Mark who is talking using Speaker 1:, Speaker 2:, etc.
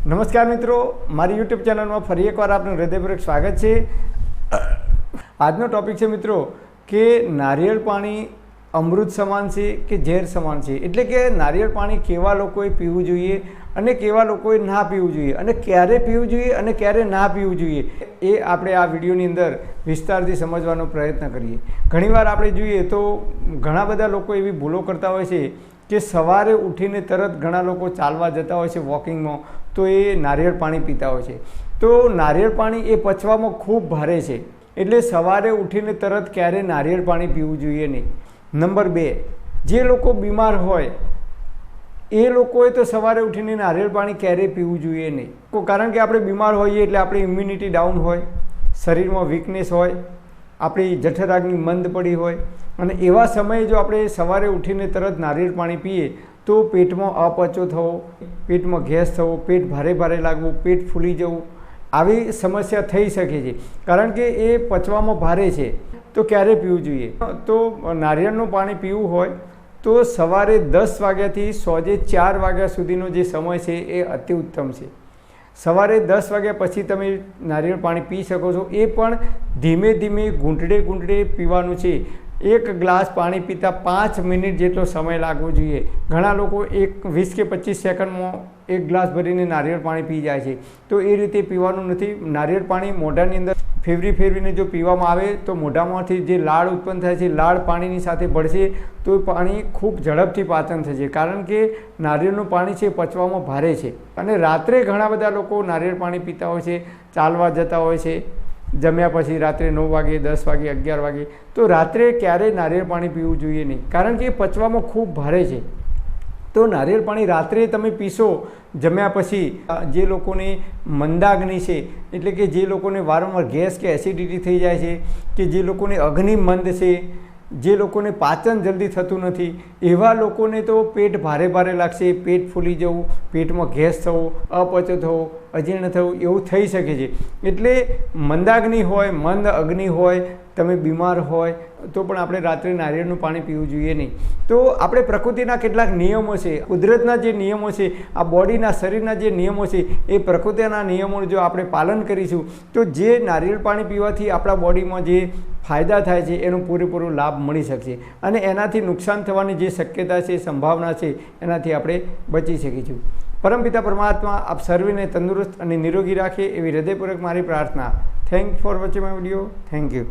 Speaker 1: નમસ્કાર મિત્રો, મારી યુટ્યુબ ચેનલમાં ફરી એકવાર આપનું હૃદયપૂર્વક સ્વાગત છે। આજનો ટોપિક છે મિત્રો કે નારિયેળ પાણી અમૃત સમાન છે કે ઝેર સમાન છે, એટલે કે નારિયેળ પાણી કેવા લોકોએ પીવું જોઈએ અને કેવા લોકોએ ના પીવું જોઈએ અને ક્યારે પીવું જોઈએ અને ક્યારે ના પીવું જોઈએ, એ આપણે આ વિડીયોની અંદર વિસ્તારથી સમજવાનો પ્રયત્ન કરીએ। ઘણીવાર આપણે જોઈએ તો ઘણા બધા લોકો એવી ભૂલો કરતા હોય છે કે સવારે ઉઠીને તરત ઘણા લોકો ચાલવા જતા હોય છે વોકિંગમાં, તો એ નારિયેળ પાણી પીતા હોય છે। તો નારિયેળ પાણી એ પચવામાં ખૂબ ભારે છે, એટલે સવારે ઉઠીને તરત ક્યારે નારિયેળ પાણી પીવું જોઈએ નહીં। નંબર 2, જે લોકો બીમાર હોય એ લોકોએ તો સવારે ઉઠીને નારિયેળ પાણી ક્યારેય પીવું જોઈએ નહીં, કારણ કે આપણે બીમાર હોઈએ એટલે આપણી ઇમ્યુનિટી ડાઉન હોય, શરીરમાં વીકનેસ હોય, આપણી જઠરાગ્નિ મંદ પડી હોય, અને એવા સમયે જો આપણે સવારે ઉઠીને તરત નારિયેળ પાણી પીએ તો પેટમાં અપચો થવો, પેટમાં ગેસ થવો, પેટ ભારે ભારે લાગવું, પેટ ફૂલી જવું, આવી સમસ્યા થઈ શકે છે, કારણ કે એ પચવામાં ભારે છે। તો ક્યારે પીવું જોઈએ? તો નારિયેળનું પાણી પીવું હોય તો સવારે 10 વાગ્યાથી સાંજે 4 વાગ્યા સુધીનો જે સમય છે એ અતિ ઉત્તમ છે। સવારે 10 વાગ્યા પછી તમે નારિયેળ પાણી પી શકો છો, એ પણ ધીમે ધીમે ઘૂંટડે ઘૂંટડે પીવાનું છે। એક ગ્લાસ પાણી પીતા 5 મિનિટ જેટલો સમય લાગવો જોઈએ। ઘણા લોકો 20 કે 25 સેકન્ડમાં એક ગ્લાસ ભરીને નારિયેળ પાણી પી જાય છે, તો એ રીતે પીવાનું નથી। નારિયેળ પાણી મોઢાની અંદર ફેરવીને જો પીવામાં આવે તો મોઢામાંથી જે લાળ ઉત્પન્ન થાય છે, લાળ પાણીની સાથે ભળશે તો પાણી ખૂબ ઝડપથી પાચન થશે, કારણ કે નારિયેળનું પાણી છે પચવામાં ભારે છે। અને રાત્રે ઘણા બધા લોકો નારિયેળ પાણી પીતા હોય છે, ચાલવા જતા હોય છે, જમ્યા પછી રાત્રે 9 વાગે, 10 વાગે, 11 વાગે, તો રાત્રે ક્યારેય નારિયેળ પાણી પીવું જોઈએ નહીં, કારણ કે એ પચવામાં ખૂબ ભારે છે। તો નારિયેળ પાણી રાત્રે તમે પીશો જમ્યા પછી, જે લોકોને મંદાગ્નિ છે, એટલે કે જે લોકોને વારંવાર ગેસ કે એસિડિટી થઈ જાય છે, કે જે લોકોને અગ્નિ મંદ છે, જે લોકોને પાચન જલ્દી થતું નથી, એવા લોકોને તો પેટ ભારે ભારે લાગશે, પેટ ફૂલી જવું, પેટમાં ગેસ થવો, અપચો થવો, અજીર્ણ થવું, એવું થઈ શકે છે। એટલે મંદાગ્નિ હોય, મંદ અગ્નિ હોય, તમે બીમાર હોય તો પણ આપણે રાત્રે નારિયેળનું પાણી પીવું જોઈએ નહીં। તો આપણે પ્રકૃતિના કેટલાક નિયમો છે, કુદરતના જે નિયમો છે, આ બોડીના શરીરના જે નિયમો છે, એ પ્રકૃતિના નિયમોનું જો આપણે પાલન કરીશું તો જે નારિયેળ પાણી પીવાથી આપણા બોડીમાં જે ફાયદા થાય છે એનો પૂરેપૂરો લાભ મળી શકશે, અને એનાથી નુકસાન થવાની જે શક્યતા છે, સંભાવના છે, એનાથી આપણે બચી શકીશું। પરમપિતા પરમાત્મા આપ સર્વેને તંદુરસ્ત અને નિરોગી રાખે એવી હૃદયપૂર્વક મારી પ્રાર્થના। Thank for watching my video. Thank you.